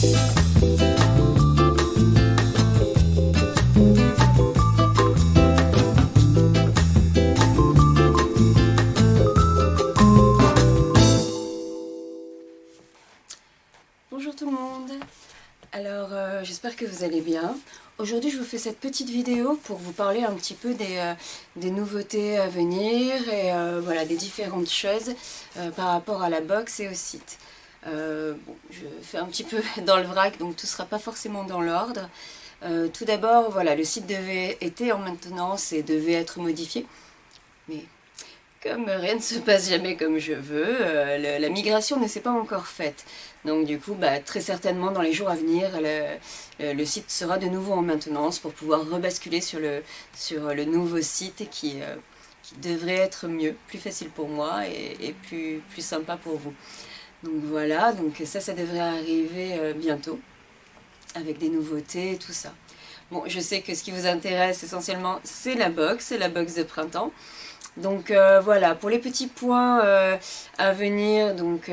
Bonjour tout le monde. Alors j'espère que vous allez bien. Aujourd'hui je vous fais cette petite vidéo pour vous parler un petit peu des nouveautés à venir et voilà, des différentes choses par rapport à la box et au site. Bon, je fais un petit peu dans le vrac, donc tout ne sera pas forcément dans l'ordre. Tout d'abord, voilà, le site était en maintenance et devait être modifié. Mais comme rien ne se passe jamais comme je veux, la migration ne s'est pas encore faite. Donc du coup, très certainement dans les jours à venir, le site sera de nouveau en maintenance pour pouvoir rebasculer sur le nouveau site qui devrait être mieux, plus facile pour moi et plus sympa pour vous. Donc voilà, donc ça devrait arriver bientôt, avec des nouveautés et tout ça. Bon, je sais que ce qui vous intéresse essentiellement, c'est la box de printemps. Donc voilà, pour les petits points à venir, donc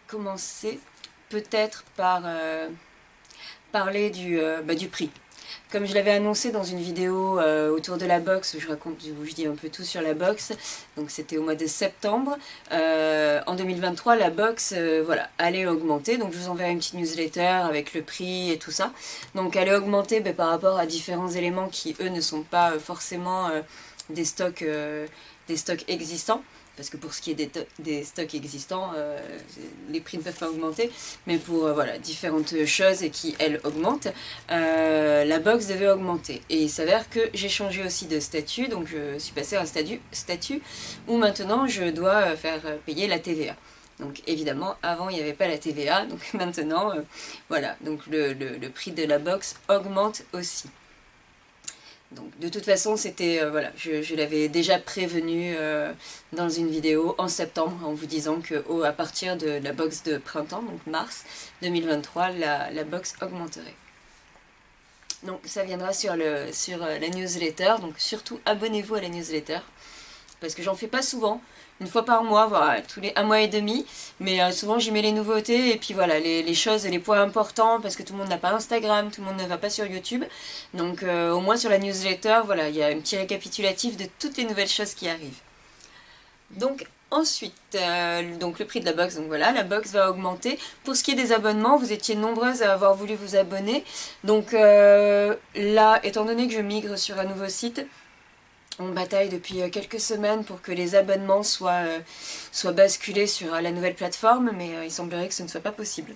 commencer peut-être par parler du prix. Comme je l'avais annoncé dans une vidéo autour de la box, où je dis un peu tout sur la box, donc c'était au mois de septembre, en 2023 la box voilà, allait augmenter, donc je vous enverrai une petite newsletter avec le prix et tout ça. Donc elle est augmentée par rapport à différents éléments qui eux ne sont pas forcément des stocks existants. Parce que pour ce qui est des stocks existants, les prix ne peuvent pas augmenter, mais pour voilà, différentes choses et qui, elles, augmentent, la box devait augmenter. Et il s'avère que j'ai changé aussi de statut, donc je suis passée à un statut où maintenant je dois faire payer la TVA. Donc évidemment, avant il n'y avait pas la TVA, donc maintenant, voilà, donc le prix de la box augmente aussi. Donc de toute façon, c'était voilà, je l'avais déjà prévenu dans une vidéo en septembre en vous disant que à partir de la box de printemps, donc mars 2023, la box augmenterait. Donc ça viendra sur la newsletter, donc surtout abonnez-vous à la newsletter, parce que j'en fais pas souvent, une fois par mois, voilà, tous les 1 mois et demi, mais souvent j'y mets les nouveautés et puis voilà, les choses, les points importants, parce que tout le monde n'a pas Instagram, tout le monde ne va pas sur YouTube, donc au moins sur la newsletter, voilà, il y a un petit récapitulatif de toutes les nouvelles choses qui arrivent. Donc ensuite, donc le prix de la box, donc voilà, la box va augmenter. Pour ce qui est des abonnements, vous étiez nombreuses à avoir voulu vous abonner, donc là, étant donné que je migre sur un nouveau site, on bataille depuis quelques semaines pour que les abonnements soient basculés sur la nouvelle plateforme, mais il semblerait que ce ne soit pas possible.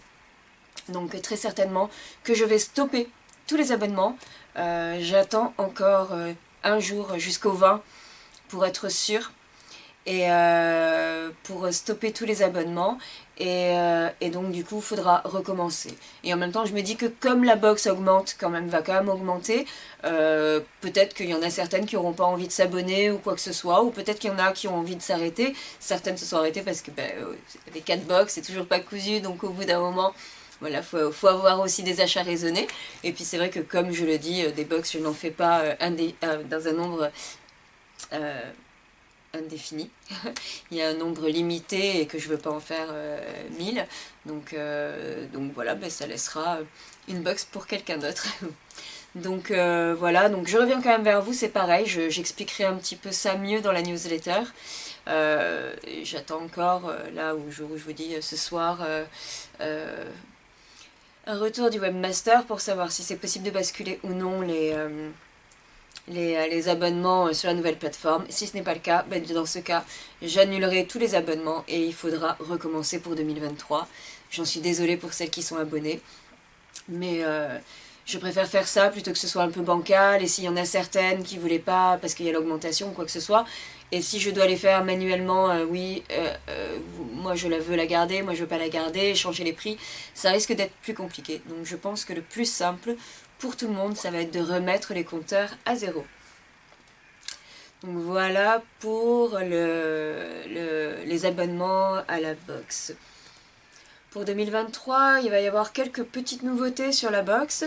Donc très certainement que je vais stopper tous les abonnements. J'attends encore un jour jusqu'au 20 pour être sûre et pour stopper tous les abonnements et donc du coup il faudra recommencer. Et en même temps je me dis que comme la box augmente va quand même augmenter, peut-être qu'il y en a certaines qui n'auront pas envie de s'abonner ou quoi que ce soit, ou peut-être qu'il y en a qui ont envie de s'arrêter. Certaines se sont arrêtées parce que les 4 box c'est toujours pas cousu, donc au bout d'un moment voilà, faut avoir aussi des achats raisonnés. Et puis c'est vrai que comme je le dis, des box je n'en fais pas dans un nombre indéfini. Il y a un nombre limité et que je ne veux pas en faire 1000. Donc voilà, ça laissera une box pour quelqu'un d'autre. Donc voilà, donc je reviens quand même vers vous, c'est pareil, j'expliquerai un petit peu ça mieux dans la newsletter. J'attends encore, là où je vous dis ce soir, un retour du webmaster pour savoir si c'est possible de basculer ou non les abonnements sur la nouvelle plateforme. Si ce n'est pas le cas, dans ce cas, j'annulerai tous les abonnements et il faudra recommencer pour 2023. J'en suis désolée pour celles qui sont abonnées, mais je préfère faire ça plutôt que ce soit un peu bancal. Et s'il y en a certaines qui ne voulaient pas parce qu'il y a l'augmentation ou quoi que ce soit, et si je dois les faire manuellement, moi je veux la garder, moi je veux pas la garder, changer les prix, ça risque d'être plus compliqué. Donc je pense que le plus simple pour tout le monde, ça va être de remettre les compteurs à zéro. Donc voilà pour les abonnements à la box. Pour 2023, il va y avoir quelques petites nouveautés sur la box.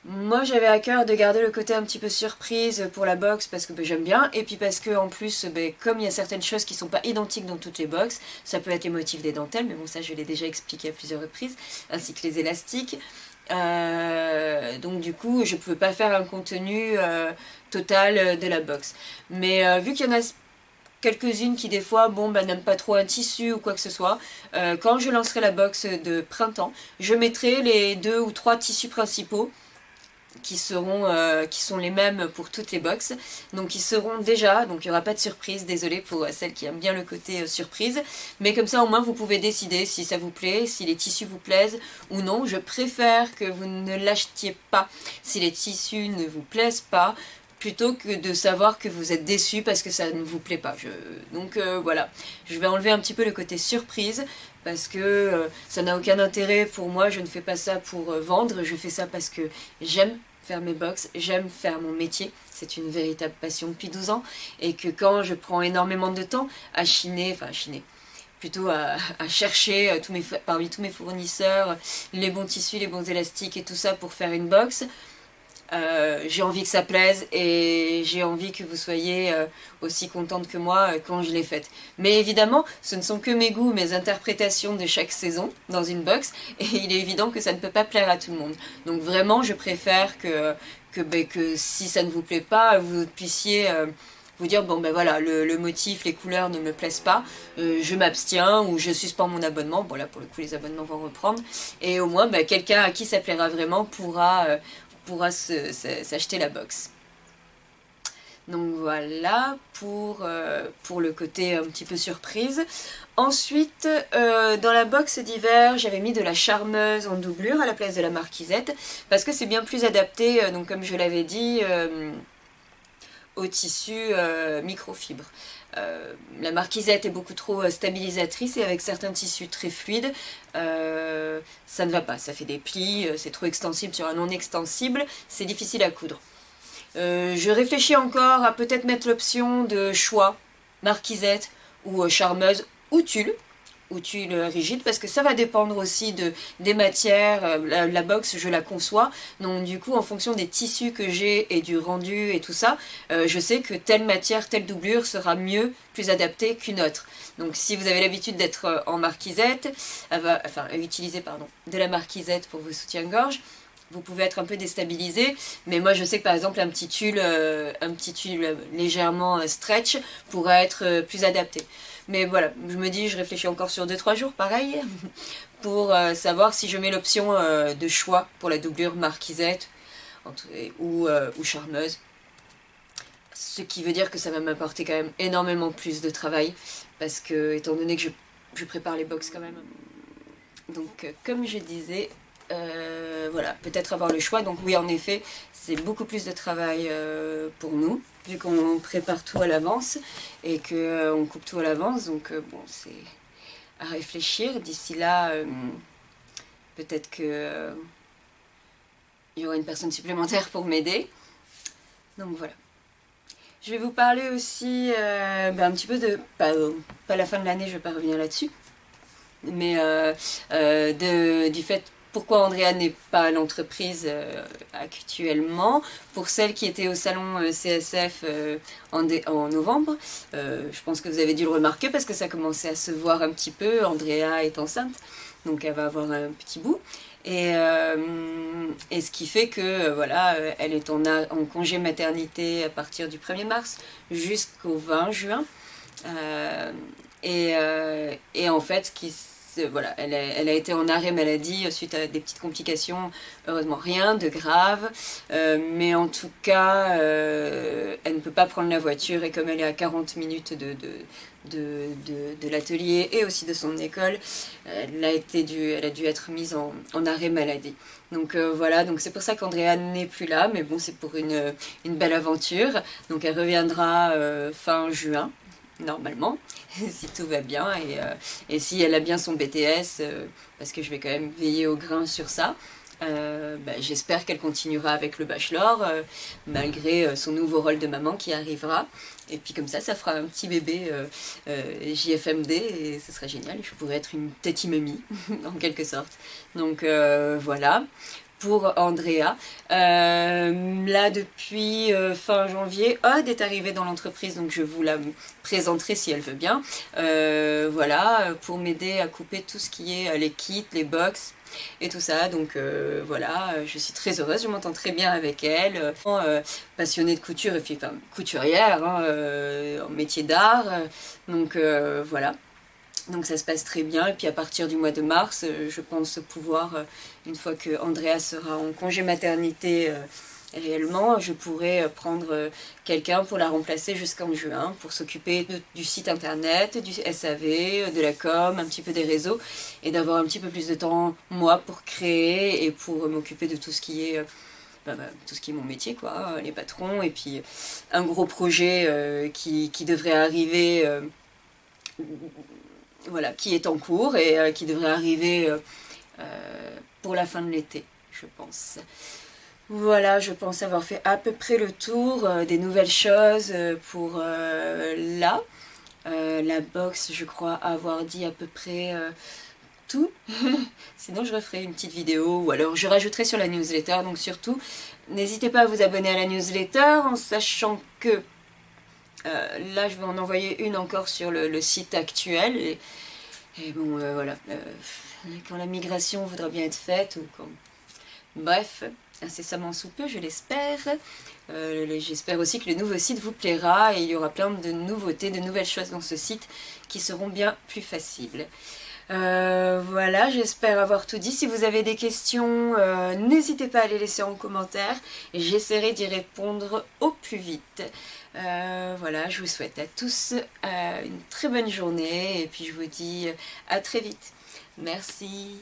Moi j'avais à cœur de garder le côté un petit peu surprise pour la box parce que j'aime bien, et puis parce que en plus comme il y a certaines choses qui sont pas identiques dans toutes les box, ça peut être les motifs des dentelles, mais bon ça je l'ai déjà expliqué à plusieurs reprises, ainsi que les élastiques. Donc du coup je pouvais pas faire un contenu total de la box. Mais vu qu'il y en a quelques-unes qui des fois n'aiment pas trop un tissu ou quoi que ce soit, quand je lancerai la box de printemps, je mettrai les 2 ou 3 tissus principaux qui sont les mêmes pour toutes les box, donc ils seront déjà, donc il n'y aura pas de surprise, désolé pour celles qui aiment bien le côté surprise, mais comme ça au moins vous pouvez décider si ça vous plaît, si les tissus vous plaisent ou non. Je préfère que vous ne l'achetiez pas si les tissus ne vous plaisent pas, plutôt que de savoir que vous êtes déçu parce que ça ne vous plaît pas. Donc voilà, je vais enlever un petit peu le côté surprise, parce que ça n'a aucun intérêt pour moi, je ne fais pas ça pour vendre, je fais ça parce que j'aime faire mes box, j'aime faire mon métier, c'est une véritable passion depuis 12 ans, et que quand je prends énormément de temps à chiner, plutôt à chercher parmi tous mes fournisseurs les bons tissus, les bons élastiques et tout ça pour faire une box, j'ai envie que ça plaise et j'ai envie que vous soyez aussi contente que moi quand je l'ai faite. Mais évidemment, ce ne sont que mes goûts, mes interprétations de chaque saison dans une box, et il est évident que ça ne peut pas plaire à tout le monde. Donc vraiment, je préfère que si ça ne vous plaît pas, vous puissiez vous dire bon ben voilà, le motif, les couleurs ne me plaisent pas, je m'abstiens ou je suspends mon abonnement. Bon là pour le coup les abonnements vont reprendre, et au moins quelqu'un à qui ça plaira vraiment pourra s'acheter la box. Donc voilà pour le côté un petit peu surprise. Ensuite, dans la box d'hiver, j'avais mis de la charmeuse en doublure à la place de la marquisette, parce que c'est bien plus adapté, donc comme je l'avais dit, au tissu microfibre. La marquisette est beaucoup trop stabilisatrice, et avec certains tissus très fluides, ça ne va pas, ça fait des plis, c'est trop extensible sur un non extensible, c'est difficile à coudre. Je réfléchis encore à peut-être mettre l'option de choix, marquisette ou charmeuse ou tulle rigide, parce que ça va dépendre aussi des matières. La box je la conçois, donc du coup en fonction des tissus que j'ai et du rendu et tout ça, je sais que telle matière, telle doublure sera mieux, plus adaptée qu'une autre. Donc si vous avez l'habitude d'être en marquisette, utiliser de la marquisette pour vos soutiens-gorge, vous pouvez être un peu déstabilisé, mais moi je sais que par exemple un petit tulle légèrement stretch pourrait être plus adapté. Mais voilà, je me dis, je réfléchis encore sur 2-3 jours, pareil, pour savoir si je mets l'option de choix pour la doublure marquisette ou charmeuse. Ce qui veut dire que ça va m'apporter quand même énormément plus de travail, parce que étant donné que je prépare les box quand même. Donc comme je disais, voilà, peut-être avoir le choix. Donc oui, en effet, c'est beaucoup plus de travail pour nous, vu qu'on prépare tout à l'avance et qu'on coupe tout à l'avance. Donc bon, c'est à réfléchir. D'ici là, peut-être que il y aura une personne supplémentaire pour m'aider. Donc voilà. Je vais vous parler aussi un petit peu de... Pas la fin de l'année, je vais pas revenir là-dessus, mais du fait pourquoi Andrea n'est pas à l'entreprise actuellement. Pour celles qui étaient au salon CSF en novembre, je pense que vous avez dû le remarquer parce que ça commençait à se voir un petit peu. Andrea est enceinte, donc elle va avoir un petit bout. Et ce qui fait que voilà, elle est en congé maternité à partir du 1er mars jusqu'au 20 juin. Et en fait, voilà, elle a été en arrêt maladie suite à des petites complications, heureusement rien de grave, mais en tout cas elle ne peut pas prendre la voiture, et comme elle est à 40 minutes de l'atelier et aussi de son école, elle a dû être mise en arrêt maladie. Donc voilà, donc c'est pour ça qu'Andrea n'est plus là, mais bon, c'est pour une belle aventure. Donc elle reviendra fin juin, normalement, si tout va bien, et si elle a bien son BTS, parce que je vais quand même veiller au grain sur ça. J'espère qu'elle continuera avec le bachelor, malgré son nouveau rôle de maman qui arrivera. Et puis comme ça fera un petit bébé JFMD, et ce serait génial. Je pourrais être une petite mamie, en quelque sorte. Donc voilà. pour Andrea. Là depuis fin janvier, Aude est arrivée dans l'entreprise, donc je vous la présenterai si elle veut bien. Voilà, pour m'aider à couper tout ce qui est les kits, les box et tout ça. Donc voilà, je suis très heureuse, je m'entends très bien avec elle. Passionnée de couture et puis enfin, couturière, hein, en métier d'art. Donc voilà. Donc ça se passe très bien, et puis à partir du mois de mars, je pense pouvoir, une fois que Andrea sera en congé maternité réellement, je pourrai prendre quelqu'un pour la remplacer jusqu'en juin, pour s'occuper du site internet, du SAV, de la com, un petit peu des réseaux, et d'avoir un petit peu plus de temps, moi, pour créer et pour m'occuper de tout ce qui est... tout ce qui est mon métier, quoi, les patrons, et puis un gros projet qui devrait arriver... voilà, qui est en cours et qui devrait arriver pour la fin de l'été, je pense. Voilà, je pense avoir fait à peu près le tour des nouvelles choses pour là. La box, je crois avoir dit à peu près tout. Sinon, je referai une petite vidéo ou alors je rajouterai sur la newsletter. Donc surtout, n'hésitez pas à vous abonner à la newsletter en sachant que là, je vais en envoyer une encore sur le site actuel. Et bon, voilà. Quand la migration voudra bien être faite, ou quand... Bref, incessamment sous peu, je l'espère. J'espère aussi que le nouveau site vous plaira et il y aura plein de nouveautés, de nouvelles choses dans ce site qui seront bien plus faciles. Voilà, j'espère avoir tout dit. Si vous avez des questions, n'hésitez pas à les laisser en commentaire et j'essaierai d'y répondre au plus vite. Voilà, je vous souhaite à tous une très bonne journée et puis je vous dis à très vite. Merci.